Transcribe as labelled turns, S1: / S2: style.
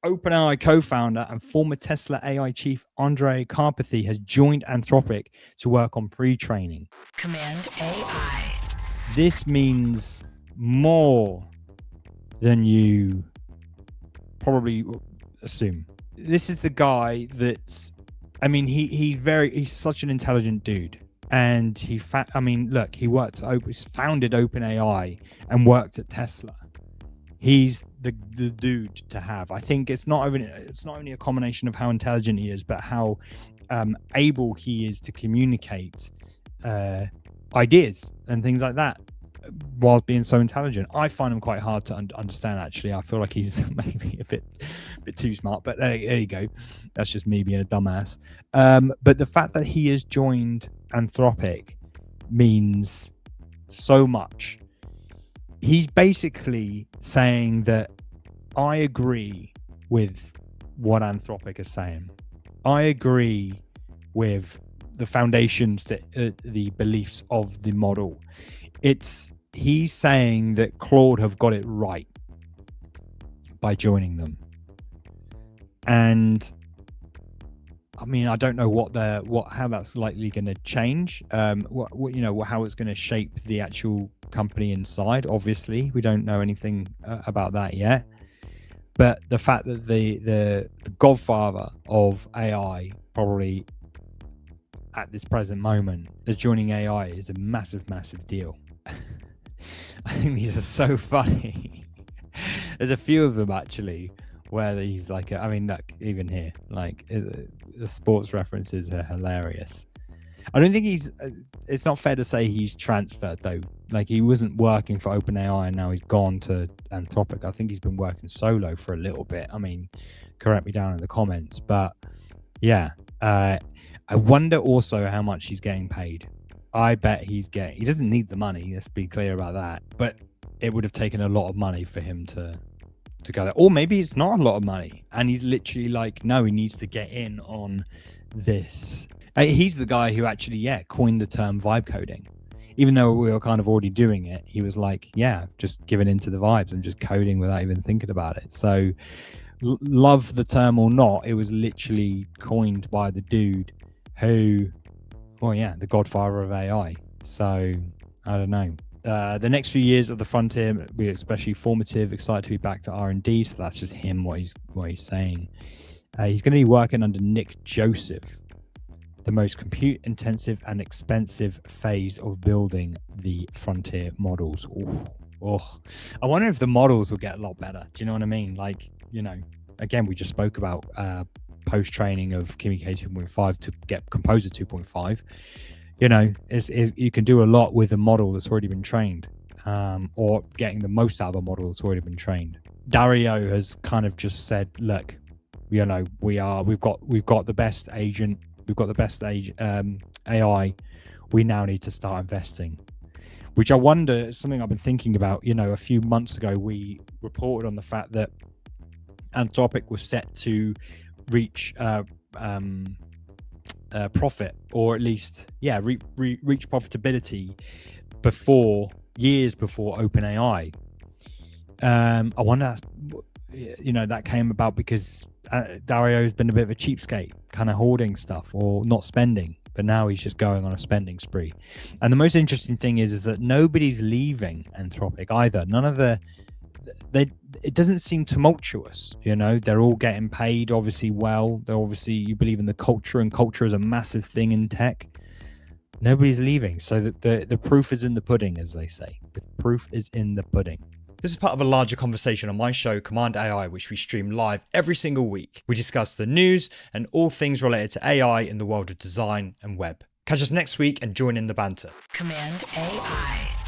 S1: OpenAI co-founder and former Tesla AI chief Andrej Karpathy has joined Anthropic to work on pre-training.
S2: Cmd+AI.
S1: This means more than you probably assume. This is the guy that's, I mean, he's such an intelligent dude. And he founded OpenAI and worked at Tesla. He's the dude to have. I think it's not only a combination of how intelligent he is, but how able he is to communicate ideas and things like that while being so intelligent. I find him quite hard to understand, actually. I feel like he's maybe a bit too smart, but there you go. That's just me being a dumbass. But the fact that he has joined Anthropic means so much. He's basically saying that I agree with what Anthropic is saying. I agree with the foundations, the beliefs of the model. He's saying that Claude have got it right by joining them. And I mean, I don't know how that's likely going to change. How it's going to shape the actual company inside. Obviously, we don't know anything about that yet. But the fact that the godfather of AI, probably at this present moment, is joining AI is a massive, massive deal. I think these are so funny. There's a few of them actually where he's like, look, even here, like the sports references are hilarious. I don't think it's not fair to say he's transferred though. Like, he wasn't working for OpenAI and now he's gone to Anthropic. I think he's been working solo for a little bit. I mean, correct me down in the comments, but yeah. I wonder also how much he's getting paid. I bet he doesn't need the money, let's be clear about that, but it would have taken a lot of money for him to go there. Or maybe it's not a lot of money and he's literally like, no, he needs to get in on this. He's the guy who actually, coined the term vibe coding. Even though we were kind of already doing it, he was like, just giving into the vibes and just coding without even thinking about it. So love the term or not, it was literally coined by the dude who, the godfather of AI. So I don't know. The next few years of the frontier will be especially formative. Excited to be back to R&D. So that's just him, what he's saying. He's going to be working under Nick Joseph, the most compute intensive and expensive phase of building the frontier models. I wonder if the models will get a lot better. Do you know what I mean? Like, again, we just spoke about post-training of Communicator 2.5 to get Composer 2.5. You can do a lot with a model that's already been trained, or getting the most out of a model that's already been trained. Dario has kind of just said, look, we've got the best agent, we've got the best AI. We now need to start investing. Which I wonder is something I've been thinking about. A few months ago, we reported on the fact that Anthropic was set to reach profit, or at least reach profitability years before OpenAI. I wonder that came about because Dario has been a bit of a cheapskate, kind of hoarding stuff or not spending, but now he's just going on a spending spree. And the most interesting thing is that nobody's leaving Anthropic either. It doesn't seem tumultuous. They're all getting paid obviously well. You believe in the culture, and culture is a massive thing in tech. Nobody's leaving. So the proof is in the pudding, as they say. The proof is in the pudding. This is part of a larger conversation on my show, Cmd+AI, which we stream live every single week. We discuss the news and all things related to AI in the world of design and web. Catch us next week and join in the banter.
S2: Cmd+AI.